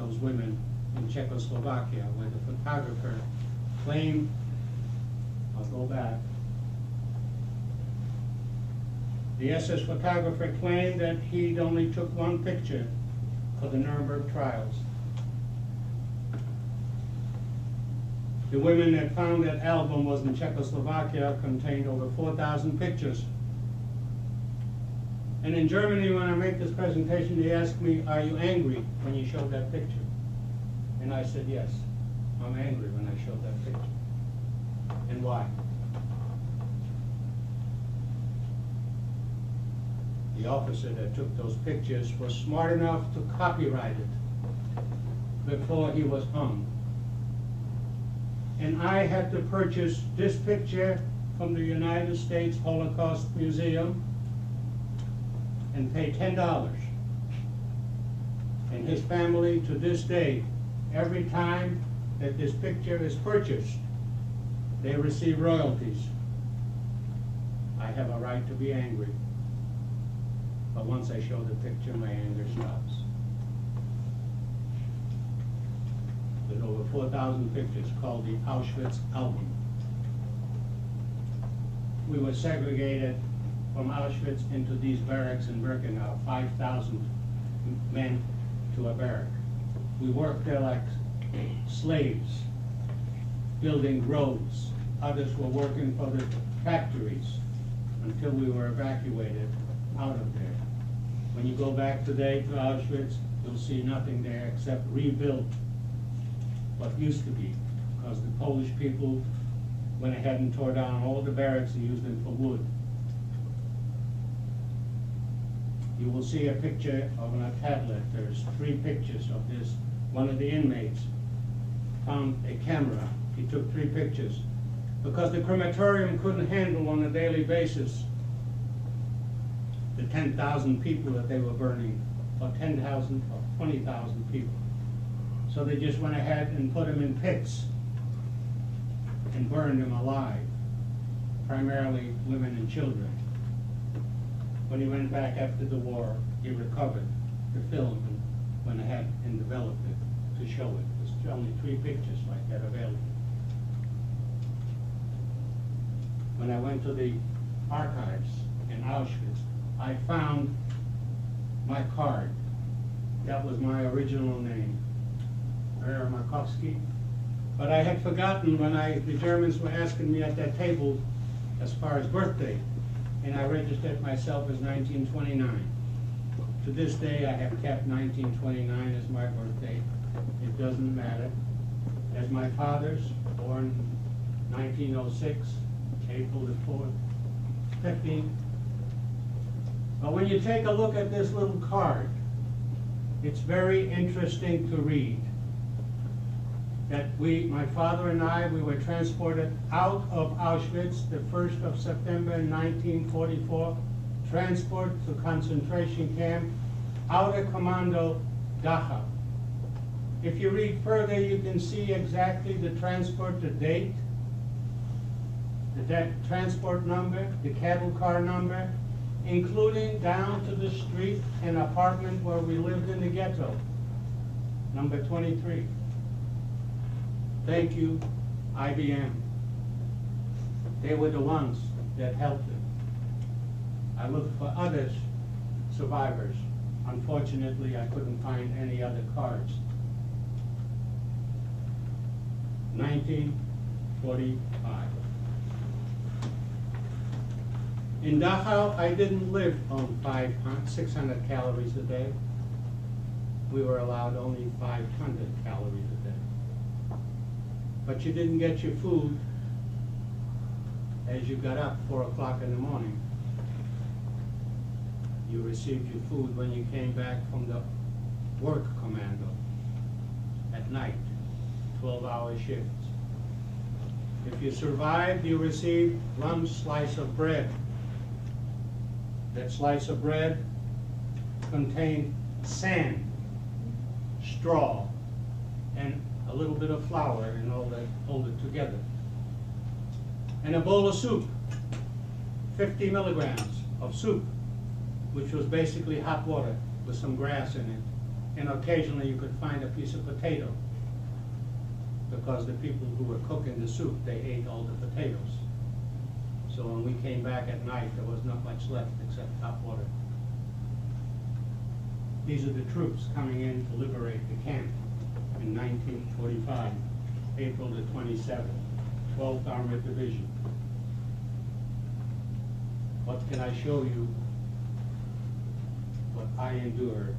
those women in Czechoslovakia, where the photographer claimed, I'll go back, the SS photographer claimed that he'd only took one picture for the Nuremberg trials. The women that found that album was in Czechoslovakia contained over 4,000 pictures. And in Germany, when I make this presentation, they ask me, are you angry when you show that picture? And I said, yes, I'm angry when I show that picture. And why? The officer that took those pictures was smart enough to copyright it before he was hung. And I had to purchase this picture from the United States Holocaust Museum and pay $10. And his family, to this day, every time that this picture is purchased, they receive royalties. I have a right to be angry. But once I show the picture, my anger stops. There's over 4,000 pictures called the Auschwitz album. We were segregated from Auschwitz into these barracks in Birkenau, 5,000 men to a barrack. We worked there like slaves, building roads. Others were working for the factories until we were evacuated out of there. When you go back today to Auschwitz, you'll see nothing there except rebuilt what used to be, because the Polish people went ahead and tore down all the barracks and used them for wood. You will see a picture of a tablet. There's 3 pictures of this. One of the inmates found a camera. He took 3 pictures because the crematorium couldn't handle on a daily basis the 10,000 people that they were burning, or 10,000 or 20,000 people. So they just went ahead and put them in pits and burned them alive, primarily women and children. When he went back after the war, he recovered the film and went ahead and developed it to show it. There's only 3 pictures like that available. When I went to the archives in Auschwitz, I found my card. That was my original name, Markowski. But I had forgotten when the Germans were asking me at that table as far as birthday, and I registered myself as 1929. To this day, I have kept 1929 as my birthday. It doesn't matter. As my father's, born 1906, April the 4th, 15. But when you take a look at this little card, it's very interesting to read that my father and I, we were transported out of Auschwitz the 1st of September 1944, transport to concentration camp, Outer Commando, Dachau. If you read further, you can see exactly the transport, the date, the transport number, the cattle car number, including down to the street and apartment where we lived in the ghetto, number 23. Thank you, IBM. They were the ones that helped them. I looked for other survivors. Unfortunately, I couldn't find any other cards. 1945. In Dachau, I didn't live on 600 calories a day. We were allowed only 500 calories a day. But you didn't get your food as you got up 4 o'clock in the morning. You received your food when you came back from the work commando at night, 12-hour shifts. If you survived, you received one slice of bread. That slice of bread contained sand, straw, and a little bit of flour and all that, hold it together. And a bowl of soup, 50 milligrams of soup, which was basically hot water with some grass in it, and occasionally you could find a piece of potato, because the people who were cooking the soup, they ate all the potatoes. So when we came back at night, there was not much left except hot water. These are the troops coming in to liberate the camp in 1945, April the 27th, 12th Armored Division. What can I show you what I endured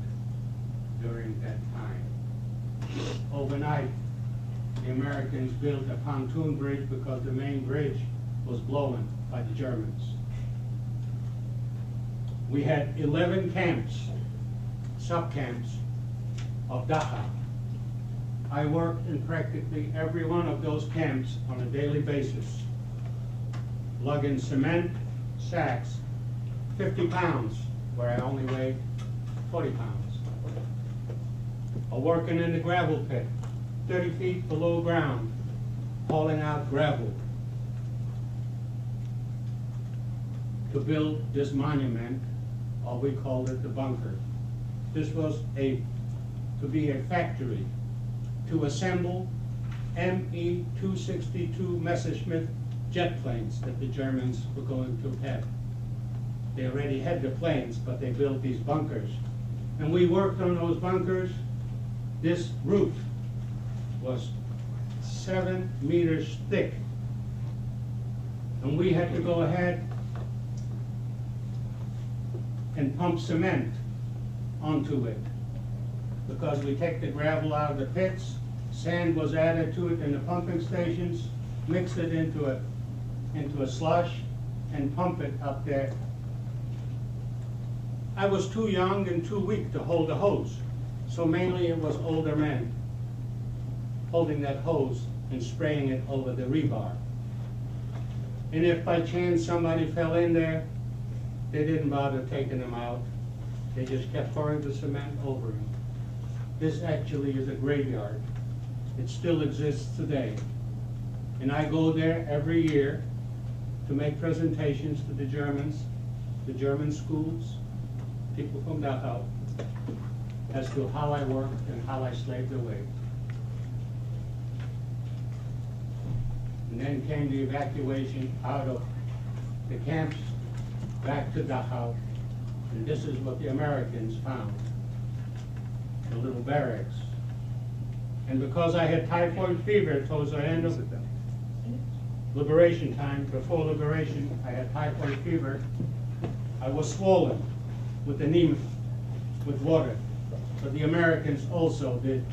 during that time? Overnight, the Americans built a pontoon bridge because the main bridge was blown by the Germans. We had 11 camps, sub-camps of Dachau. I worked in practically every one of those camps on a daily basis, lugging cement sacks, 50 pounds, where I only weighed 40 pounds. Or working in the gravel pit, 30 feet below ground, hauling out gravel to build this monument, or we called it the bunker. This was to be a factory to assemble ME-262 Messerschmitt jet planes that the Germans were going to have. They already had the planes, but they built these bunkers. And we worked on those bunkers. This roof was 7 meters thick. And we had to go ahead and pump cement onto it, because we take the gravel out of the pits, sand was added to it in the pumping stations, mixed it into a slush, and pump it up there. I was too young and too weak to hold a hose, so mainly it was older men holding that hose and spraying it over the rebar. And if by chance somebody fell in there, they didn't bother taking them out. They just kept pouring the cement over him. This actually is a graveyard. It still exists today. And I go there every year to make presentations to the Germans, the German schools, people from Dachau, as to how I worked and how I slaved away. And then came the evacuation out of the camps back to Dachau. And this is what the Americans found, the little barracks. And because I had typhoid fever towards the end of liberation time, before liberation, I had typhoid fever. I was swollen with anemia, with water. But the Americans also did